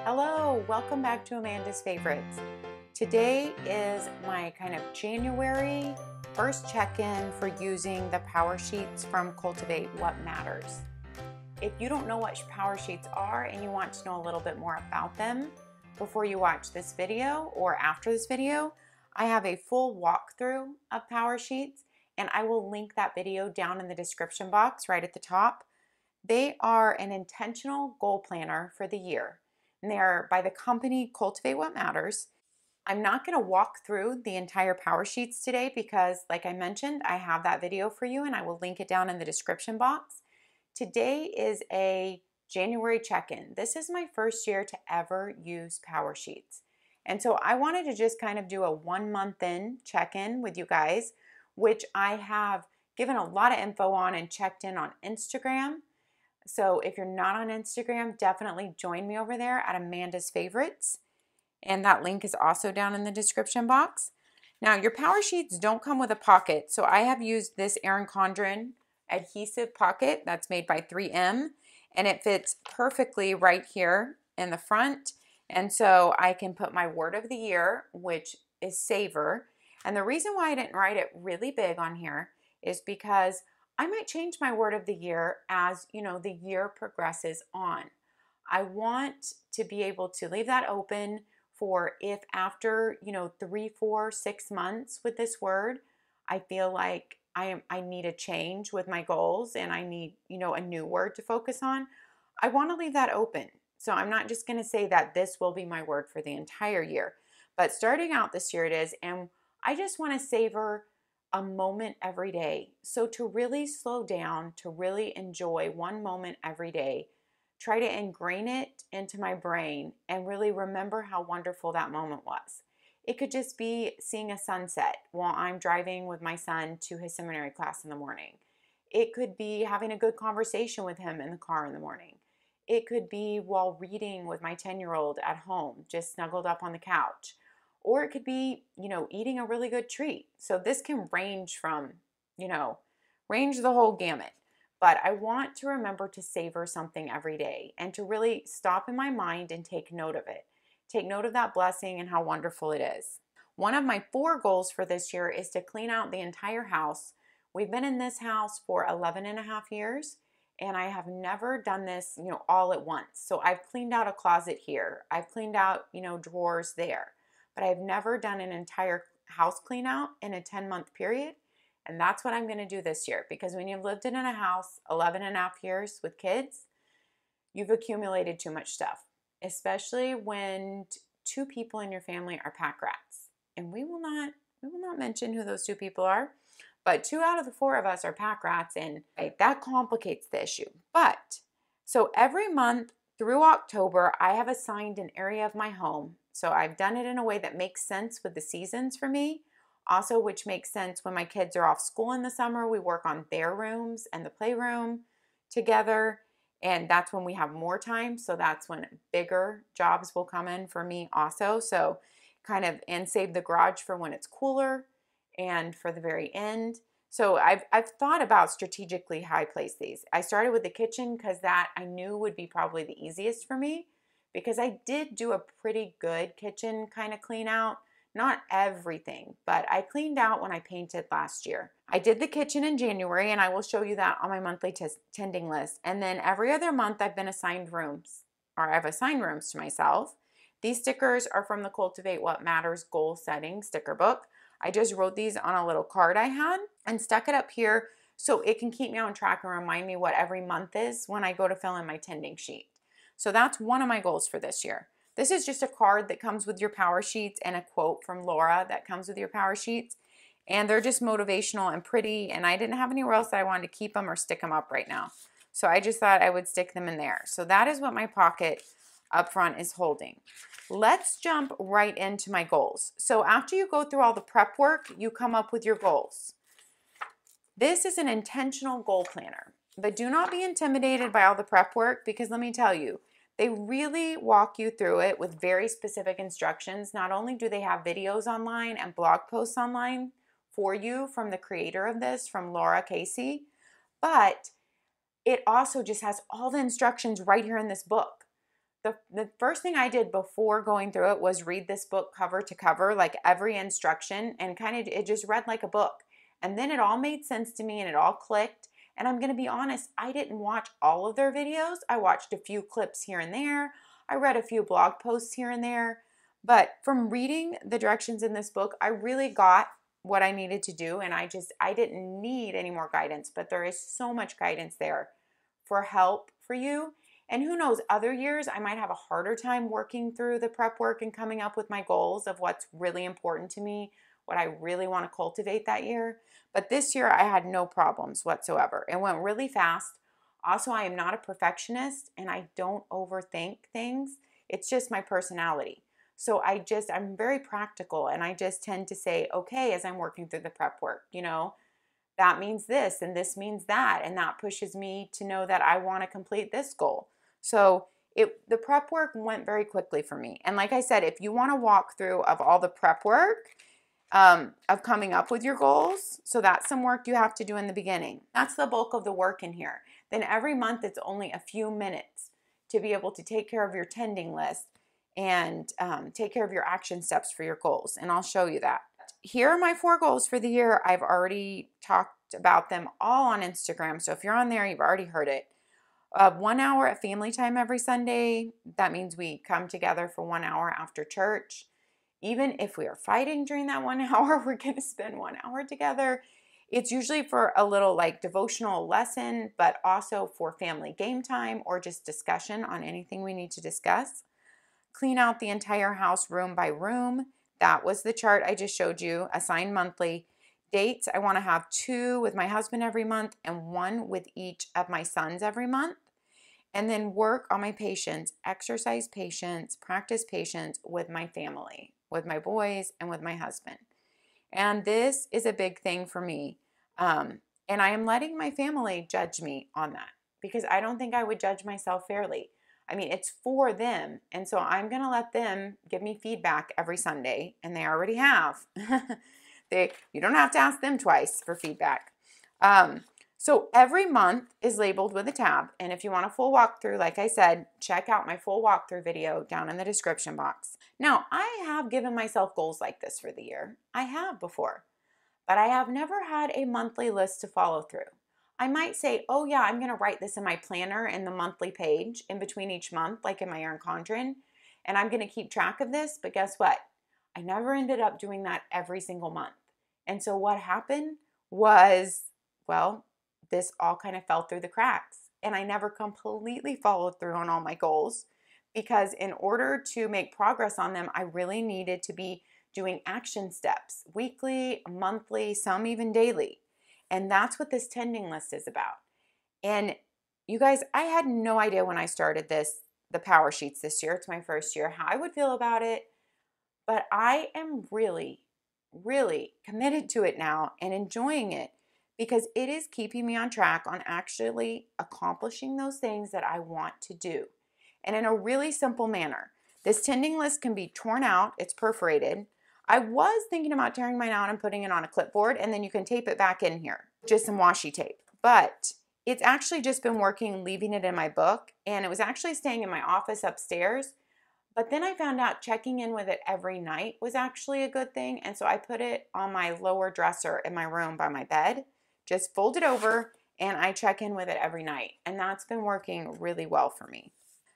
Hello, welcome back to Amanda's Favorites. Today is my kind of January first check-in for using the Powersheets from Cultivate What Matters. If you don't know what Powersheets are and you want to know a little bit more about them before you watch this video or after this video, I have a full walkthrough of Powersheets and I will link that video down in the description box right at the top. They are an intentional goal planner for the year. And they are by the company Cultivate What Matters. I'm not going to walk through the entire Powersheets today because, like I mentioned, I have that video for you and I will link it down in the description box. Today is a January check-in. This is my first year to ever use Powersheets. And so I wanted to just kind of do a 1 month in check-in with you guys, which I have given a lot of info on and checked in on Instagram. So if you're not on Instagram, definitely join me over there at Amanda's Favorites. And that link is also down in the description box. Now, your Powersheets don't come with a pocket. So I have used this CONDREN adhesive pocket that's made by 3M. And it fits perfectly right here in the front. And so I can put my word of the year, which is savor. And the reason why I didn't write it really big on here is because I might change my word of the year as, the year progresses on. I want to be able to leave that open for if after, 3, 4, 6 months with this word, I feel like I need a change with my goals and I need, a new word to focus on. I want to leave that open. So I'm not just going to say that this will be my word for the entire year, but starting out this year it is. And I just want to savor a moment every day. So to really slow down, to really enjoy one moment every day, try to ingrain it into my brain and really remember how wonderful that moment was. It could just be seeing a sunset while I'm driving with my son to his seminary class in the morning. It could be having a good conversation with him in the car in the morning. It could be while reading with my 10-year-old at home, just snuggled up on the couch. Or it could be, eating a really good treat. So this can range from, range the whole gamut. But I want to remember to savor something every day and to really stop in my mind and take note of it. Take note of that blessing and how wonderful it is. One of my 4 goals for this year is to clean out the entire house. We've been in this house for 11 and a half years. And I have never done this, all at once. So I've cleaned out a closet here. I've cleaned out, drawers there. But I've never done an entire house clean out in a 10-month period. And that's what I'm going to do this year. Because when you've lived in a house 11 and a half years with kids, you've accumulated too much stuff. Especially when 2 people in your family are pack rats. And we will not mention who those 2 people are. But 2 out of the 4 of us are pack rats, and that complicates the issue. But, so every month through October, I have assigned an area of my home. So I've done it in a way that makes sense with the seasons for me. Also, which makes sense when my kids are off school in the summer, we work on their rooms and the playroom together. And that's when we have more time. So that's when bigger jobs will come in for me also. So and save the garage for when it's cooler and for the very end. So I've thought about strategically how I place these. I started with the kitchen because that I knew would be probably the easiest for me because I did do a pretty good kitchen kind of clean out. Not everything, but I cleaned out when I painted last year. I did the kitchen in January and I will show you that on my monthly tending list. And then every other month I've been assigned rooms, or I've assigned rooms to myself. These stickers are from the Cultivate What Matters goal setting sticker book. I just wrote these on a little card I had and stuck it up here so it can keep me on track and remind me what every month is when I go to fill in my tending sheet. So that's one of my goals for this year. This is just a card that comes with your Powersheets and a quote from Laura that comes with your Powersheets. And they're just motivational and pretty, and I didn't have anywhere else that I wanted to keep them or stick them up right now. So I just thought I would stick them in there. So that is what my pocket up front is holding. Let's jump right into my goals. So after you go through all the prep work, you come up with your goals. This is an intentional goal planner, but do not be intimidated by all the prep work because let me tell you, they really walk you through it with very specific instructions. Not only do they have videos online and blog posts online for you from the creator of this, from Laura Casey, but it also just has all the instructions right here in this book. the first thing I did before going through it was read this book cover to cover, like every instruction, and kind of it just read like a book. And then it all made sense to me and it all clicked. And I'm going to be honest, I didn't watch all of their videos. I watched a few clips here and there. I read a few blog posts here and there. But from reading the directions in this book, I really got what I needed to do. And I didn't need any more guidance. But there is so much guidance there for help for you. And who knows, other years I might have a harder time working through the prep work and coming up with my goals of what's really important to me, what I really want to cultivate that year. But this year I had no problems whatsoever. It went really fast. Also, I am not a perfectionist and I don't overthink things. It's just my personality. So I'm very practical and I just tend to say, okay, as I'm working through the prep work, that means this and this means that. And that pushes me to know that I want to complete this goal. So the prep work went very quickly for me. And like I said, if you want to walk through of all the prep work, of coming up with your goals, so that's some work you have to do in the beginning. That's the bulk of the work in here. Then every month it's only a few minutes to be able to take care of your tending list and take care of your action steps for your goals. And I'll show you that. Here are my 4 goals for the year. I've already talked about them all on Instagram. So if you're on there, you've already heard it. 1 hour of family time every Sunday. That means we come together for 1 hour after church. Even if we are fighting during that 1 hour, we're going to spend 1 hour together. It's usually for a little like devotional lesson, but also for family game time or just discussion on anything we need to discuss. Clean out the entire house room by room. That was the chart I just showed you, assigned monthly. Dates, I want to have 2 with my husband every month and 1 with each of my sons every month. And then work on my patience, exercise patience, practice patience with my family, with my boys and with my husband. And this is a big thing for me. And I am letting my family judge me on that because I don't think I would judge myself fairly. I mean, it's for them. And so I'm going to let them give me feedback every Sunday. And they already have. You don't have to ask them twice for feedback. So every month is labeled with a tab. And if you want a full walkthrough, like I said, check out my full walkthrough video down in the description box. Now, I have given myself goals like this for the year. I have before. But I have never had a monthly list to follow through. I might say, oh yeah, I'm going to write this in my planner in the monthly page in between each month, like in my ERIN CONDREN. And I'm going to keep track of this. But guess what? I never ended up doing that every single month. And so what happened was, well, this all kind of fell through the cracks. And I never completely followed through on all my goals because in order to make progress on them, I really needed to be doing action steps weekly, monthly, some even daily. And that's what this tending list is about. And you guys, I had no idea when I started the Powersheets this year, it's my first year, how I would feel about it. But I am really, really committed to it now and enjoying it because it is keeping me on track on actually accomplishing those things that I want to do. And in a really simple manner. This tending list can be torn out. It's perforated. I was thinking about tearing mine out and putting it on a clipboard, and then you can tape it back in here. Just some washi tape. But it's actually just been working leaving it in my book, and it was actually staying in my office upstairs. But then I found out checking in with it every night was actually a good thing. And so I put it on my lower dresser in my room by my bed, just fold it over, and I check in with it every night. And that's been working really well for me.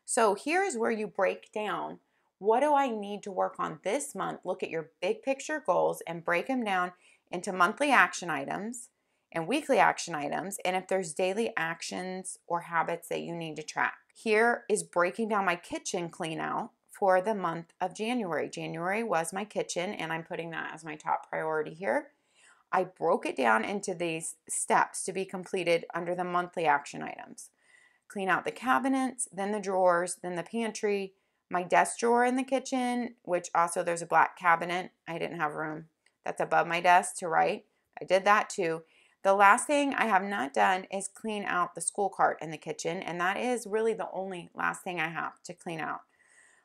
So here's where you break down, what do I need to work on this month? Look at your big picture goals and break them down into monthly action items and weekly action items. And if there's daily actions or habits that you need to track. Here is breaking down my kitchen clean out for the month of January. January was my kitchen, and I'm putting that as my top priority here. I broke it down into these steps to be completed under the monthly action items. Clean out the cabinets, then the drawers, then the pantry, my desk drawer in the kitchen, which also there's a black cabinet. I didn't have room. That's above my desk to write. I did that too. The last thing I have not done is clean out the school cart in the kitchen, and that is really the only last thing I have to clean out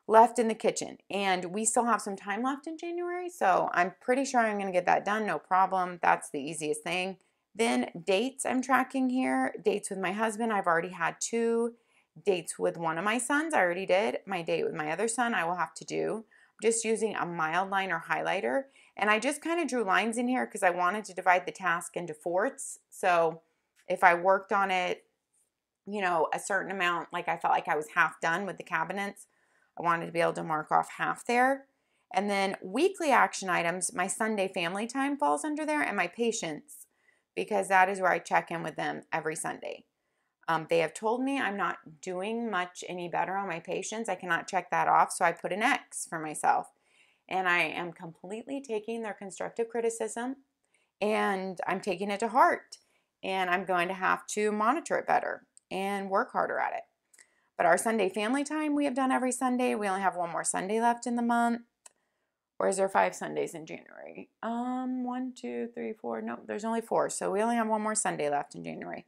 left in the kitchen. And we still have some time left in January, so I'm pretty sure I'm going to get that done, no problem. That's the easiest thing. Then dates I'm tracking here. Dates with my husband, I've already had 2. dates with one of my sons, I already did. My date with my other son, I will have to do. I'm just using a mild liner highlighter. And I just kind of drew lines in here because I wanted to divide the task into fourths. So if I worked on it, you know, a certain amount, like I felt like I was half done with the cabinets, I wanted to be able to mark off half there. And then weekly action items, my Sunday family time falls under there, and my patients, because that is where I check in with them every Sunday. They have told me I'm not doing much any better on my patients. I cannot check that off, so I put an X for myself. And I am completely taking their constructive criticism, and I'm taking it to heart. And I'm going to have to monitor it better and work harder at it. But our Sunday family time we have done every Sunday. We only have one more Sunday left in the month. Or is there 5 Sundays in January? 1, 2, 3, 4. No, there's only 4. So we only have one more Sunday left in January.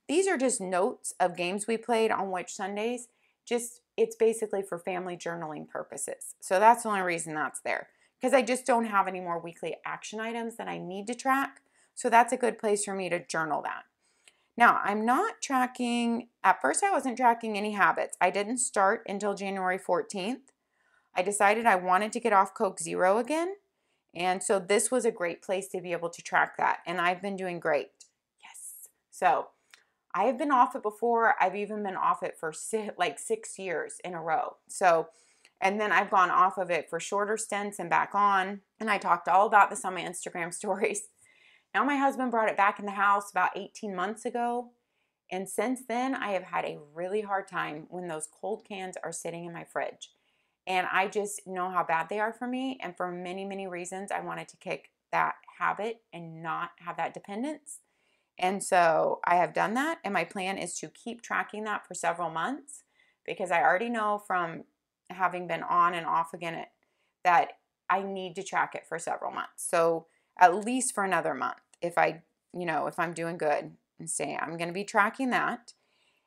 These are just notes of games we played on which Sundays. It's basically for family journaling purposes. So that's the only reason that's there. Because I just don't have any more weekly action items that I need to track. So that's a good place for me to journal that. Now, I'm not tracking, at first I wasn't tracking any habits. I didn't start until January 14th. I decided I wanted to get off Coke Zero again. And so this was a great place to be able to track that. And I've been doing great. Yes. So I have been off it before. I've even been off it for like 6 years in a row. So, and then I've gone off of it for shorter stints and back on. And I talked all about this on my Instagram stories. Now my husband brought it back in the house about 18 months ago. And since then, I have had a really hard time when those cold cans are sitting in my fridge. And I just know how bad they are for me. And for many, many reasons, I wanted to kick that habit and not have that dependence. And so I have done that, and my plan is to keep tracking that for several months, because I already know from having been on and off again that I need to track it for several months. So at least for another month, if I'm doing good and say I'm going to be tracking that.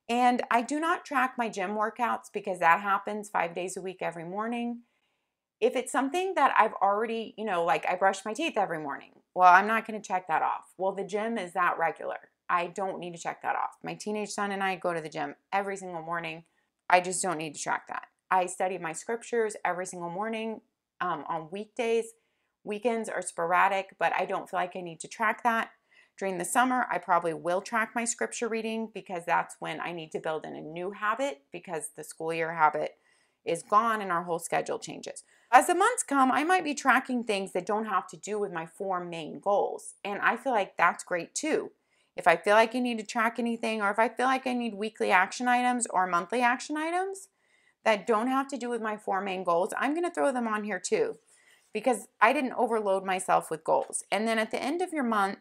And I do not track my gym workouts because that happens 5 days a week every morning. If it's something that I've already, like I brush my teeth every morning, well, I'm not going to check that off. Well, the gym is that regular. I don't need to check that off. My teenage son and I go to the gym every single morning. I just don't need to track that. I study my scriptures every single morning on weekdays. Weekends are sporadic, but I don't feel like I need to track that. During the summer, I probably will track my scripture reading because that's when I need to build in a new habit because the school year habit is gone and our whole schedule changes. As the months come, I might be tracking things that don't have to do with my 4 main goals. And I feel like that's great too. If I feel like I need to track anything, or if I feel like I need weekly action items or monthly action items that don't have to do with my 4 main goals, I'm going to throw them on here too, because I didn't overload myself with goals. And then at the end of your month,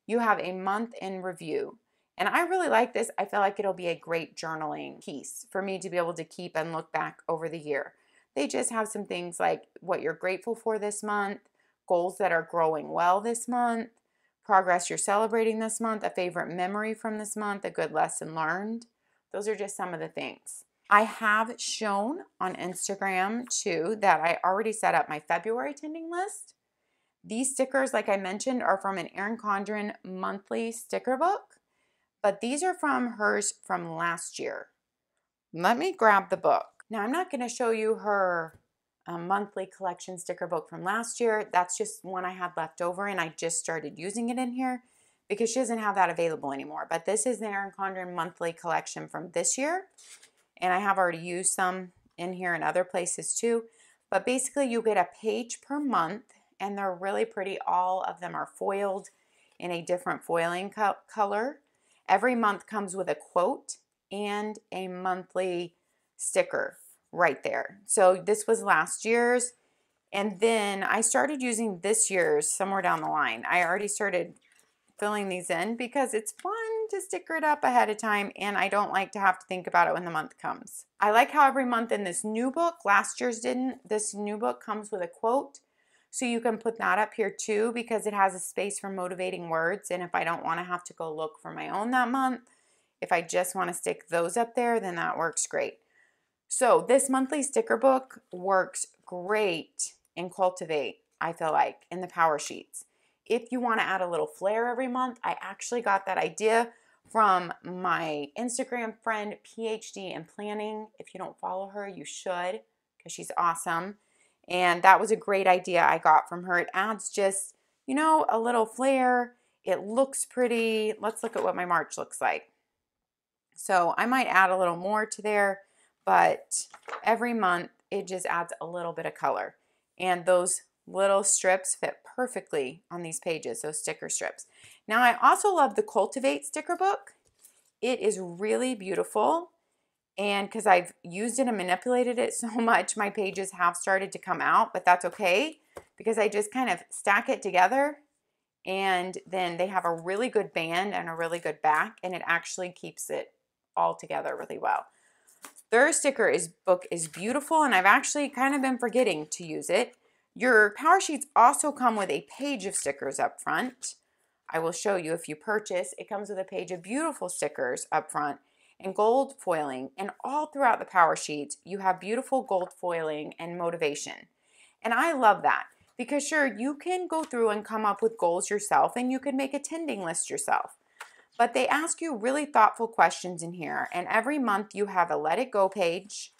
you have a month in review. And I really like this. I feel like it'll be a great journaling piece for me to be able to keep and look back over the year. They just have some things like what you're grateful for this month, goals that are growing well this month, progress you're celebrating this month, a favorite memory from this month, a good lesson learned. Those are just some of the things. I have shown on Instagram too that I already set up my February attending list. These stickers, like I mentioned, are from an ERIN CONDREN monthly sticker book, but these are from hers from last year. Let me grab the book. Now, I'm not going to show you her monthly collection sticker book from last year. That's just one I had left over, and I just started using it in here because she doesn't have that available anymore. But this is the ERIN CONDREN monthly collection from this year, and I have already used some in here and other places too. But basically, you get a page per month, and they're really pretty. All of them are foiled in a different foiling color. Every month comes with a quote and a monthly sticker right there. So this was last year's, and then I started using this year's somewhere down the line. I already started filling these in because it's fun to sticker it up ahead of time, and I don't like to have to think about it when the month comes. I like how every month in this new book, last year's didn't, this new book comes with a quote. So you can put that up here too because it has a space for motivating words. And if I don't want to have to go look for my own that month, if I just want to stick those up there, then that works great. So this monthly sticker book works great in Cultivate, I feel like, in the Powersheets. If you want to add a little flair every month, I actually got that idea from my Instagram friend, PhD in Planning. If you don't follow her, you should, because she's awesome. And that was a great idea I got from her. It adds just, you know, a little flair. It looks pretty. Let's look at what my March looks like. So I might add a little more to there, but every month it just adds a little bit of color. And those little strips fit perfectly on these pages, those sticker strips. Now I also love the Cultivate sticker book. It is really beautiful, and because I've used it and manipulated it so much, my pages have started to come out, but that's okay because I just kind of stack it together, and then they have a really good band and a really good back, and it actually keeps it all together really well. Their sticker book is beautiful, and I've actually kind of been forgetting to use it. Your power sheets also come with a page of stickers up front. I will show you if you purchase. It comes with a page of beautiful stickers up front and gold foiling. And all throughout the power sheets, you have beautiful gold foiling and motivation. And I love that because sure, you can go through and come up with goals yourself, and you can make a tending list yourself. But they ask you really thoughtful questions in here. And every month you have a Let It Go page,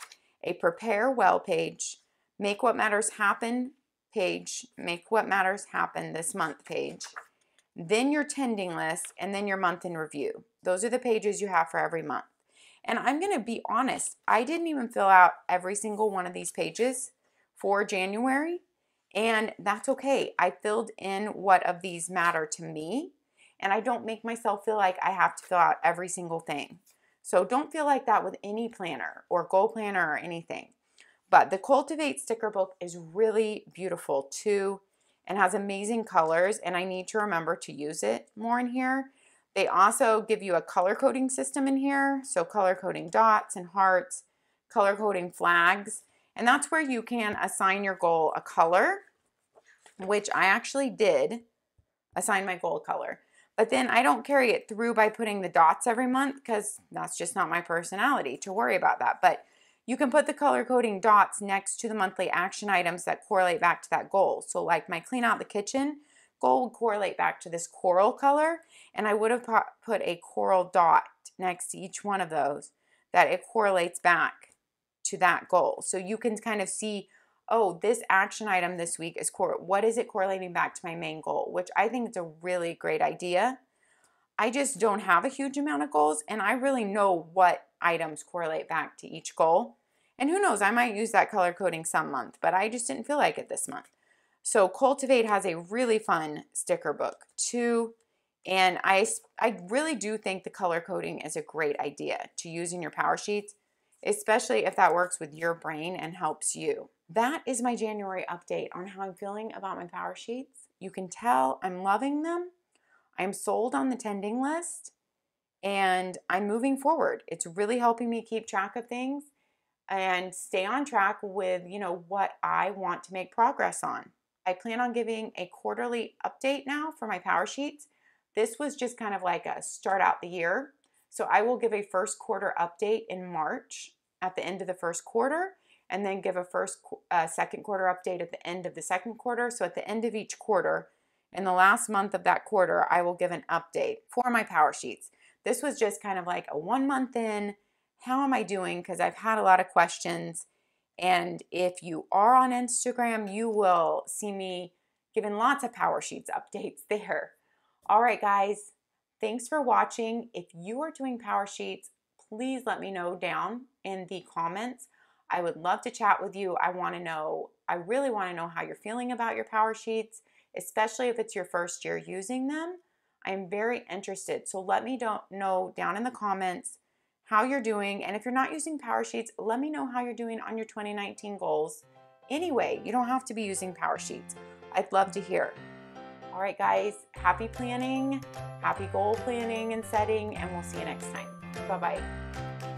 a Prepare Well page, Make What Matters Happen page, Make What Matters Happen This Month page, then your tending list, and then your month in review. Those are the pages you have for every month. And I'm going to be honest, I didn't even fill out every single one of these pages for January, and that's okay. I filled in what of these matter to me, and I don't make myself feel like I have to fill out every single thing. So don't feel like that with any planner or goal planner or anything. But the Cultivate sticker book is really beautiful too and has amazing colors, and I need to remember to use it more in here. They also give you a color coding system in here, so color coding dots and hearts, color coding flags, and that's where you can assign your goal a color, which I actually did assign my goal color. But then I don't carry it through by putting the dots every month because that's just not my personality to worry about that. But you can put the color coding dots next to the monthly action items that correlate back to that goal. So like my clean out the kitchen goal would correlate back to this coral color, and I would have put a coral dot next to each one of those that it correlates back to that goal. So you can kind of see, oh, this action item this week is what is it correlating back to my main goal, which I think is a really great idea. I just don't have a huge amount of goals, and I really know what items correlate back to each goal. And who knows, I might use that color coding some month, but I just didn't feel like it this month. So Cultivate has a really fun sticker book too, and I really do think the color coding is a great idea to use in your power sheets, especially if that works with your brain and helps you. That is my January update on how I'm feeling about my power sheets. You can tell I'm loving them. I'm sold on the tending list, and I'm moving forward. It's really helping me keep track of things and stay on track with, you know, what I want to make progress on. I plan on giving a quarterly update now for my power sheets. This was just kind of like a start out the year. So I will give a first quarter update in March at the end of the first quarter, and then give a second quarter update at the end of the second quarter. So at the end of each quarter, in the last month of that quarter, I will give an update for my power sheets. This was just kind of like a 1 month in. How am I doing? Because I've had a lot of questions. And if you are on Instagram, you will see me giving lots of power sheets updates there. All right, guys, thanks for watching. If you are doing power sheets, please let me know down in the comments. I would love to chat with you. I really want to know how you're feeling about your power sheets, especially if it's your first year using them. I'm very interested. So let me know down in the comments how you're doing. And if you're not using power sheets, let me know how you're doing on your 2019 goals. Anyway, you don't have to be using power sheets. I'd love to hear. All right, guys, happy planning, happy goal planning and setting, and we'll see you next time. Bye-bye.